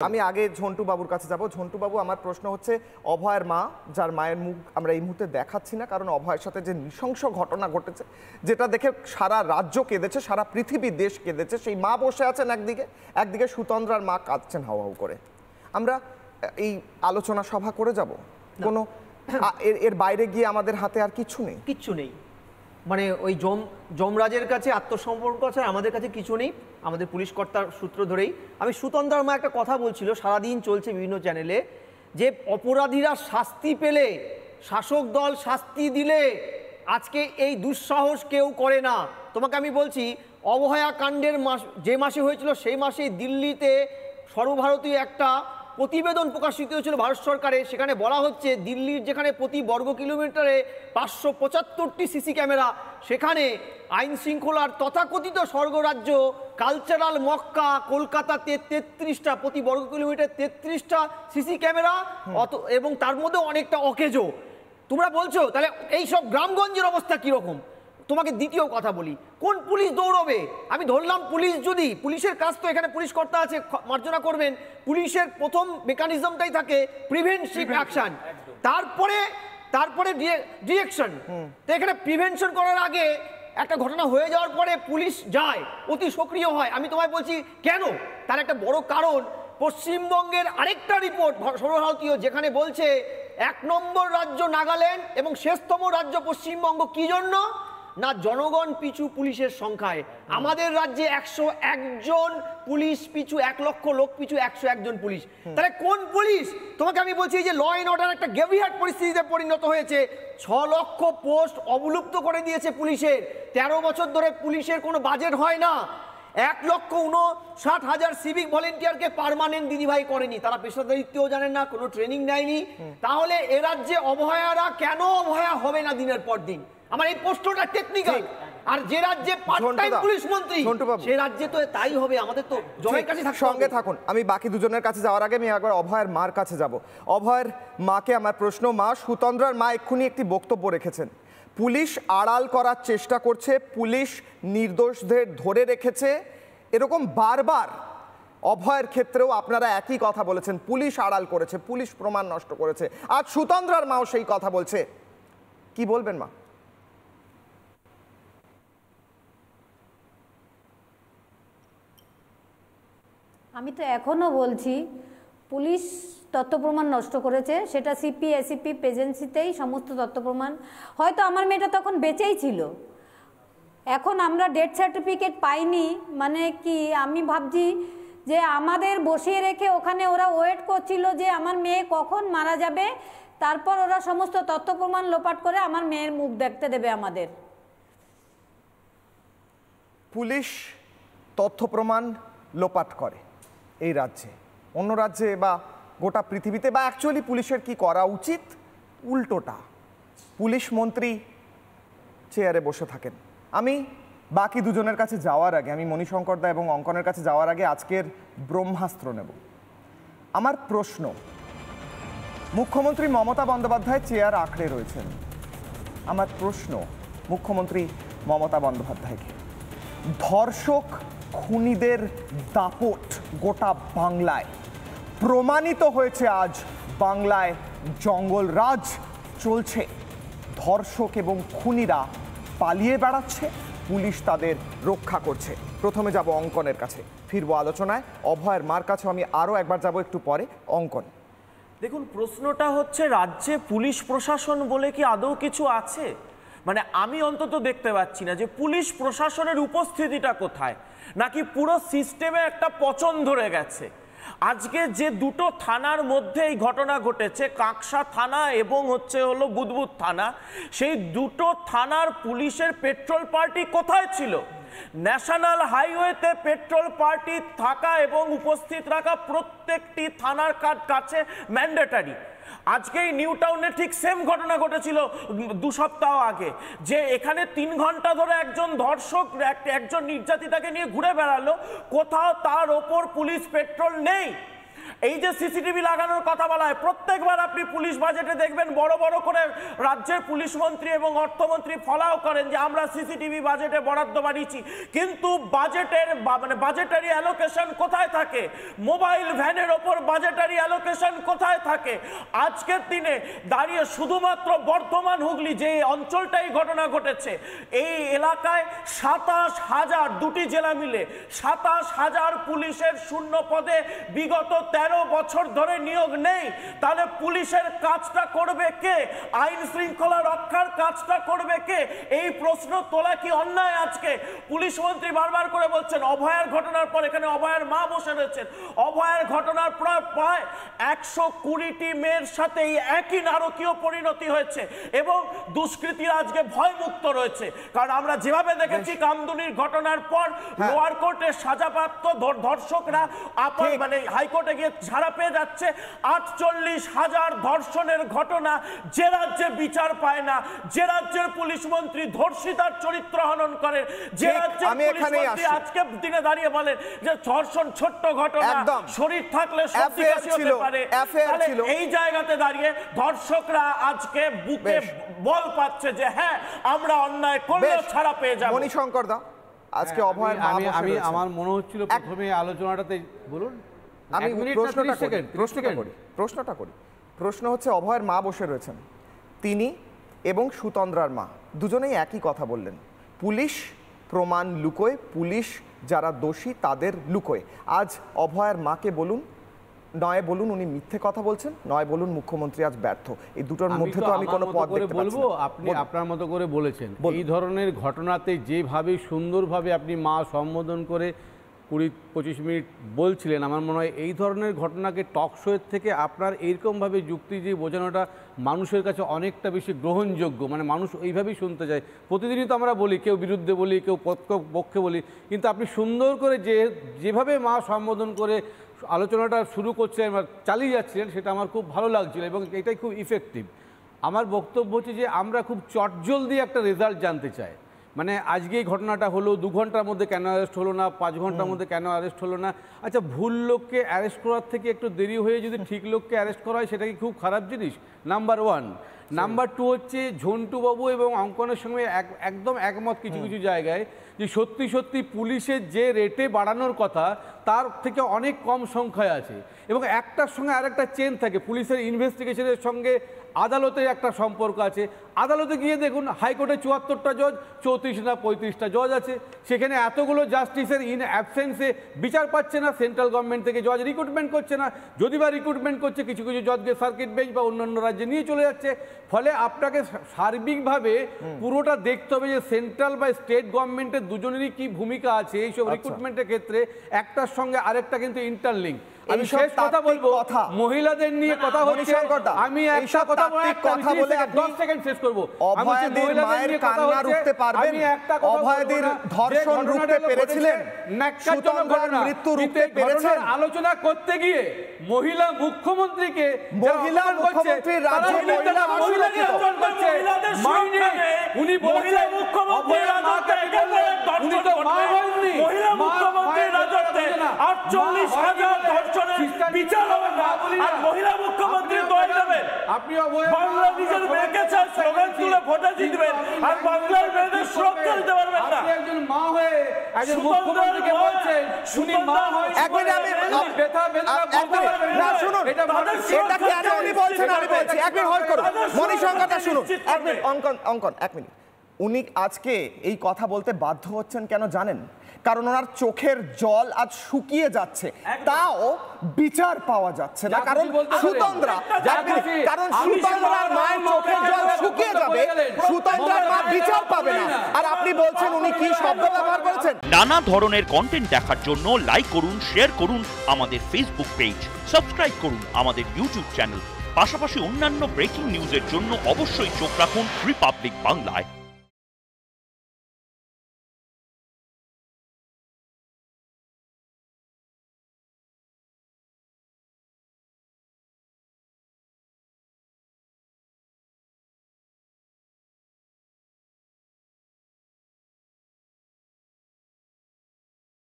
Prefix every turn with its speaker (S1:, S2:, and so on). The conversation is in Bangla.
S1: আমি আগে ঝন্টু বাবুর কাছে যাব। ঝন্টু বাবু, আমার প্রশ্ন হচ্ছে, অভয়ের মা, যার মায়ের মুখ আমরা এই মুহূর্তে দেখাচ্ছি না কারণ অভয়ের সাথে যে নৃশংস ঘটনা ঘটেছে, যেটা দেখে সারা রাজ্য কেঁদেছে, সারা পৃথিবী দেশ কেঁদেছে, সেই মা বসে আছেন একদিকে সুতন্দ্রার মা কাঁদছেন হাউ হাউ করে। আমরা এই আলোচনা সভা করে যাব কোনো এর বাইরে গিয়ে আমাদের হাতে আর কিচ্ছু নেই।
S2: মানে ওই যমরাজের কাছে আত্মসমর্পণ আছে, আমাদের কাছে কিছু নেই। আমাদের পুলিশ কর্তার সূত্র ধরেই আমি সুতন্দ্রার মা একটা কথা বলছিল, সারাদিন চলছে বিভিন্ন চ্যানেলে, যে অপরাধীরা শাস্তি পেলে, শাসক দল শাস্তি দিলে আজকে এই দুঃসাহস কেউ করে না। তোমাকে আমি বলছি, অবহেয়া কাণ্ডের যে মাসে হয়েছিল সেই মাসেই দিল্লিতে সর্বভারতীয় একটা প্রতিবেদন প্রকাশিত হয়েছিল ভারত সরকারের। সেখানে বলা হচ্ছে দিল্লির যেখানে প্রতি বর্গ কিলোমিটারে 575টি সিসি ক্যামেরা, সেখানে আইন শৃঙ্খলার তথাকথিত স্বর্গরাজ্য কালচারাল মক্কা কলকাতাতে 33টা, প্রতি বর্গ কিলোমিটার 33টা সিসি ক্যামেরা, এবং তার মধ্যে অনেকটা অকেজো। তোমরা বলছো তাহলে এই সব গ্রামগঞ্জের অবস্থা কীরকম? তোমাকে দ্বিতীয় কথা বলি, কোন পুলিশ দৌড়বে? আমি ধরলাম পুলিশ, যদি পুলিশের কাজ তো এখানে পুলিশ কর্তা আছে, মার্জনা করবেন, পুলিশের প্রথম মেকানিজমটাই থাকে প্রিভেন্টিভ অ্যাকশন, তারপরে ডিরেকশন। তো এখানে প্রিভেনশন করার আগে একটা ঘটনা হয়ে যাওয়ার পরে পুলিশ যায়, অতি সক্রিয় হয়। আমি তোমায় বলছি কেন, তার একটা বড় কারণ পশ্চিমবঙ্গের আরেকটা রিপোর্ট সর্বভারতীয়, যেখানে বলছে 1 নম্বর রাজ্য নাগাল্যান্ড এবং শেষতম রাজ্য পশ্চিমবঙ্গ। কি জন্য না, জনগণ পিছু পুলিশের সংখ্যায় আমাদের রাজ্যে 101 জন পুলিশ পিছু 1 লক্ষ লোক পিছু 101 জন পুলিশ। তাহলে কোন পুলিশ? তোমাকে আমি বলছি যে ল অ্যান্ড অর্ডার একটা গেভিহাট পরিস্থিতিতে পরিণত হয়েছে। 6 লক্ষ পোস্ট অবলুপ্ত করে দিয়েছে পুলিশের। 13 বছর ধরে পুলিশের কোনো বাজেট হয় না। 1,59,000 সিভিক ভলেন্টিয়ারকে পার্মানেন্ট দিদিভাই করেনি, তারা পেশাদারিত্বও জানেন না, কোনো ট্রেনিং নেয়নি। তাহলে এ রাজ্যে অবহেয়ারা কেন অবহেয়া হবে না দিনের পর দিন? আমার এই প্রশ্নটা টেকনিক্যাল। আর যে রাজ্যে পার্ট টাইম পুলিশ মন্ত্রী, সেই রাজ্যে তো তাই হবে। আমাদের তো জনের কাছে
S1: সঙ্গে থাকুন। আমি বাকি দুজনের কাছে যাওয়ার আগে আমি একবার অভয়ের মার কাছে যাব। অভয়ের মাকে আমার প্রশ্ন, মা, সুতন্দ্রার মা এক্ষুনি একটি বক্তব্য রেখেছেন, পুলিশ আড়াল করার চেষ্টা করছে, পুলিশ নির্দোষদের ধরে রেখেছে, এরকম বারবার অভয়ের ক্ষেত্রেও আপনারা একই কথা বলেছেন, পুলিশ আড়াল করেছে, পুলিশ প্রমাণ নষ্ট করেছে। আজ সুতন্দ্রার মাও সেই কথা বলছে। কি বলবেন মা?
S3: আমি তো এখনও বলছি পুলিশ তথ্য প্রমাণ নষ্ট করেছে, সেটা সিপি এসিপি প্রেজেন্সিতেই সমস্ত তথ্য প্রমাণ। হয়তো আমার মেয়েটা তখন বেঁচেই ছিল, এখন আমরা ডেথ সার্টিফিকেট পাইনি মানে কি, আমি ভাবছি যে আমাদের বসিয়ে রেখে ওখানে ওরা ওয়েট করছিল যে আমার মেয়ে কখন মারা যাবে, তারপর ওরা সমস্ত তথ্য প্রমাণ লোপাট করে আমার মেয়ের মুখ দেখতে দেবে আমাদের।
S1: পুলিশ তথ্য প্রমাণ লোপাট করে এই রাজ্যে, অন্য রাজ্যে বা গোটা পৃথিবীতে, বা অ্যাকচুয়ালি পুলিশের কি করা উচিত? উল্টোটা, পুলিশ মন্ত্রী চেয়ারে বসে থাকেন। আমি বাকি দুজনের কাছে যাওয়ার আগে, আমি মণিশঙ্কর দা এবং অঙ্কনের কাছে যাওয়ার আগে আজকের ব্রহ্মাস্ত্র নেব। আমার প্রশ্ন, মুখ্যমন্ত্রী মমতা বন্দ্যোপাধ্যায় চেয়ার আঁকড়ে রয়েছেন। আমার প্রশ্ন মুখ্যমন্ত্রী মমতা বন্দ্যোপাধ্যায়কে, ধর্ষক খুনিদের দাপট গোটা বাংলায় প্রমাণিত হয়েছে। আজ বাংলায় জঙ্গলরাজ চলছে, ধর্ষক এবং খুনিরা পালিয়ে বেড়াচ্ছে, পুলিশ তাদের রক্ষা করছে। প্রথমে যাব অঙ্কনের কাছে, ফিরবো আলোচনায়। অভয়ের মার কাছে আমি আরও একবার যাব একটু পরে। অঙ্কন,
S4: দেখুন, প্রশ্নটা হচ্ছে রাজ্যে পুলিশ প্রশাসন বলে কি আদৌ কিছু আছে? মানে আমি অন্তত দেখতে পাচ্ছি না যে পুলিশ প্রশাসনের উপস্থিতিটা কোথায়, নাকি পুরো সিস্টেমে একটা পচন ধরে গেছে। আজকে যে দুটো থানার মধ্যে এই ঘটনা ঘটেছে, কাঁকসা থানা এবং হলো বুদবুদ থানা, সেই দুটো থানার পুলিশের পেট্রোল পার্টি কোথায় ছিল? ন্যাশনাল হাইওয়েতে পেট্রোল পার্টি থাকা এবং উপস্থিত রাখা প্রত্যেকটি থানার কাছে ম্যান্ডেটারি। আজকে এই নিউ টাউনে ঠিক সেম ঘটনা ঘটেছিল 2 সপ্তাহ আগে, যে এখানে 3 ঘন্টা ধরে একজন ধর্ষক একজন নির্যাতিতাকে নিয়ে ঘুরে বেড়ালো, কোথাও তার ওপর পুলিশ পেট্রোল নেই। এই যে সিসিটিভি লাগানোর কথা বলা হয়, প্রত্যেকবার আপনি পুলিশ বাজেটে দেখবেন বড় বড় করে রাজ্যের পুলিশ মন্ত্রী এবং অর্থমন্ত্রী ফলাও করেন যে আমরা সিসিটিভি বাজেটে বরাদ্দ বাড়িয়েছি, কিন্তু বাজেটের মানে বাজেটারি অ্যালোকেশন কোথায় থাকে? মোবাইল ভ্যানের ওপর বাজেটারি অ্যালোকেশন কোথায় থাকে? আজকের দিনে দাঁড়িয়ে শুধুমাত্র বর্ধমান হুগলি যে অঞ্চলটাই ঘটনা ঘটেছে, এই এলাকায় ২৭,০০০, দুটি জেলা মিলে ২৭,০০০ পুলিশের শূন্য পদে বিগত ১৩ বছর ধরে নিয়োগ নেই। তাহলে পুলিশের কাজটা করবে কে? আইন শৃঙ্খলা রক্ষার কাজটা করবে কে? এই প্রশ্ন তোলা কি অন্যায়? আজকে পুলিশ মন্ত্রী বারবার করে বলছেন অভয়ার ঘটনার পর, এখানে অভয়ার মা বসে রয়েছেন, অভয়ার ঘটনার পর প্রায় ১২০টি মেয়ের সাথে এই একই নারকীয় পরিণতি হয়েছে এবং দুষ্কৃতীরা আজকে ভয়মুক্ত রয়েছে। কারণ আমরা যেভাবে দেখেছি কামদুনির ঘটনার পর লোয়ার কোর্টের সাজাপ্রাপ্ত ধর্ষকরা মানে হাইকোর্টে গিয়ে ছাড়া পেয়ে যাচ্ছে। ৪৮,০০০ ধর্ষণের ঘটনা যে রাজ্যে বিচার পায় না, যে রাজ্যের পুলিশ মন্ত্রী ধর্ষিতার চরিত্র হনন করেন, যে রাজ্যের পুলিশ মন্ত্রী আজকে দিনে দাঁড়িয়ে বলেন যে ধর্ষণ ছোট্ট ঘটনা, শরীর থাকলে সত্যি হতে পারে। এই জায়গাতে দাঁড়িয়ে ধর্ষকরা আজকে বুকে বল পাচ্ছে যে হ্যাঁ আমরা অন্যায় করলেও ছাড়া পেয়ে যাব।
S1: মণিশঙ্কর দা, আজকে অভয়ের মা বসে রয়েছেন।
S5: আমার মনে হচ্ছিল প্রথমে আলোচনাটাতে বলুন,
S1: আমি প্রশ্নটা করি। প্রশ্ন হচ্ছে অভয়ের মা বসে রয়েছেন, তিনি এবং সুতন্দ্রার মা দুজনেই একই কথা বললেন, পুলিশ প্রমাণ লুকোয়, পুলিশ যারা দোষী তাদের লুকোয়। আজ অভয়ের মাকে বলুন, নয় বলুন উনি মিথ্যে কথা বলছেন, নয় বলুন মুখ্যমন্ত্রী আজ ব্যর্থ। এই দুটোর মধ্যে তো আমি কোনো পথ দেখতে পাচ্ছি না।
S5: আপনি আপনার মতো করে বলেছেন, এই ধরনের ঘটনাতে যেভাবে সুন্দরভাবে আপনি মা সম্বোধন করে ২০-২৫ মিনিট বলছিলেন, আমার মনে হয় এই ধরনের ঘটনাকে টক শোয়ের থেকে আপনার এইরকমভাবে যুক্তি দিয়ে বোঝানোটা মানুষের কাছে অনেকটা বেশি গ্রহণযোগ্য। মানে মানুষ এইভাবেই শুনতে চায়। প্রতিদিনই তো আমরা বলি, কেউ বিরুদ্ধে বলি, কেউ পক্ষে বলি, কিন্তু আপনি সুন্দর করে যেভাবে মা সম্বোধন করে আলোচনাটা শুরু করছিলেন বা চালিয়ে যাচ্ছিলেন, সেটা আমার খুব ভালো লাগছিল এবং এটাই খুব ইফেক্টিভ। আমার বক্তব্য হচ্ছে যে আমরা খুব চটজলদি একটা রেজাল্ট জানতে চাই। মানে আজকে এই ঘটনাটা হলো, ২ ঘন্টার মধ্যে কেন অ্যারেস্ট হলো না, ৫ ঘন্টার মধ্যে কেন অ্যারেস্ট হলো না? আচ্ছা, ভুল লোককে অ্যারেস্ট করার থেকে একটু দেরি হয়ে যদি ঠিক লোককে অ্যারেস্ট করা হয়, সেটা কি খুব খারাপ জিনিস? নাম্বার 1। নাম্বার 2 হচ্ছে ঝন্টুবাবু এবং অঙ্কনের সঙ্গে একদম একমত কিছু কিছু জায়গায়, যে সত্যি সত্যি পুলিশের যে রেটে বাড়ানোর কথা তার থেকে অনেক কম সংখ্যায় আছে এবং একটার সঙ্গে আরেকটা চেন থাকে। পুলিশের ইনভেস্টিগেশনের সঙ্গে আদালতের একটা সম্পর্ক আছে। আদালতে গিয়ে দেখুন, হাইকোর্টে ৭৪টা জজ, ৩৪ না ৩৫টা জজ আছে, সেখানে এতগুলো জাস্টিসের ইন অ্যাবসেন্সে বিচার পাচ্ছে না। সেন্ট্রাল গভর্নমেন্ট থেকে জজ রিক্রুটমেন্ট করছে না, যদি বা রিক্রুটমেন্ট করছে কিছু কিছু জজকে সার্কিট বেঞ্চ বা অন্যান্য রাজ্যে নিয়ে চলে যাচ্ছে। ফলে আপনাকে সার্বিকভাবে পুরোটা দেখতে হবে যে সেন্ট্রাল বা স্টেট গভর্নমেন্টের দুজনেরই কি ভূমিকা আছে এইসব রিক্রুটমেন্টের ক্ষেত্রে। একটার সঙ্গে আরেকটা কিন্তু ইন্টারলিঙ্ক। আমি শেষ কথা বলবো, মহিলাদের নিয়ে কথা হচ্ছে, আমি একটা কথা বলে 10 সেকেন্ড শেষ করবো।
S1: অভয়াদের মায়ের কান্না রুখতে পারবেন? অভয়াদের ধর্ষণ রুখতে পেরেছিলেন? সুতন্দ্রার মৃত্যু রুখতে পেরেছেন?
S5: আলোচনা করতে গিয়ে মহিলা মুখ্যমন্ত্রীকে,
S1: মহিলা মুখ্যমন্ত্রী রাজ্যে মহিলা
S5: মহিলাকে উনি বলছেন অভয়ার মাকে বললেন উনি তো মা হননি,
S4: মহিলা মুখ্যমন্ত্রীর রাজত্বে ৪৮,০০০ ধর্ষণের বিচার হবে না, আর মহিলা মুখ্যমন্ত্রী দোয়াই দেবেন।
S5: আপনি
S4: বাংলা নিজের মেয়েকে চান স্লোগান তুলে ভোটে জিতবেন, আর বাংলার মেয়েদের সুরক্ষা দিতে পারবেন না।
S5: আপনি একজন মা হয়ে একজন মুখ্যমন্ত্রীকে বলছেন উনি মা হয়ে ব্যথা বেদনা বলতে পারবেন না।
S1: শুনুন, এটা কেন উনি বলছেন আমি বলছি। এক মিনিট হোল্ড করুন, মণিশঙ্করটা শুনুন। এক মিনিট, অঙ্কন এক মিনিট। উনি আজকে এই কথা বলতে বাধ্য হচ্ছেন কেন জানেন? কারণ ওনার চোখের জল আজ শুকিয়ে যাচ্ছে, তাও বিচার পাওয়া যাচ্ছে না। কারণ সুতন্দ্রার মায়ের চোখের জল শুকিয়ে যাবে, সুতন্দ্রার মা বিচার পাবে না, আর আপনি বলছেন উনি কি শব্দ ব্যবহার করেছেন?
S6: নানা ধরনের কন্টেন্ট দেখার জন্য লাইক করুন, শেয়ার করুন আমাদের ফেসবুক পেজ, সাবস্ক্রাইব করুন আমাদের ইউটিউব চ্যানেল। পাশাপাশি অন্যান্য ব্রেকিং নিউজের জন্য অবশ্যই চোখ রাখুন রিপাবলিক বাংলায়।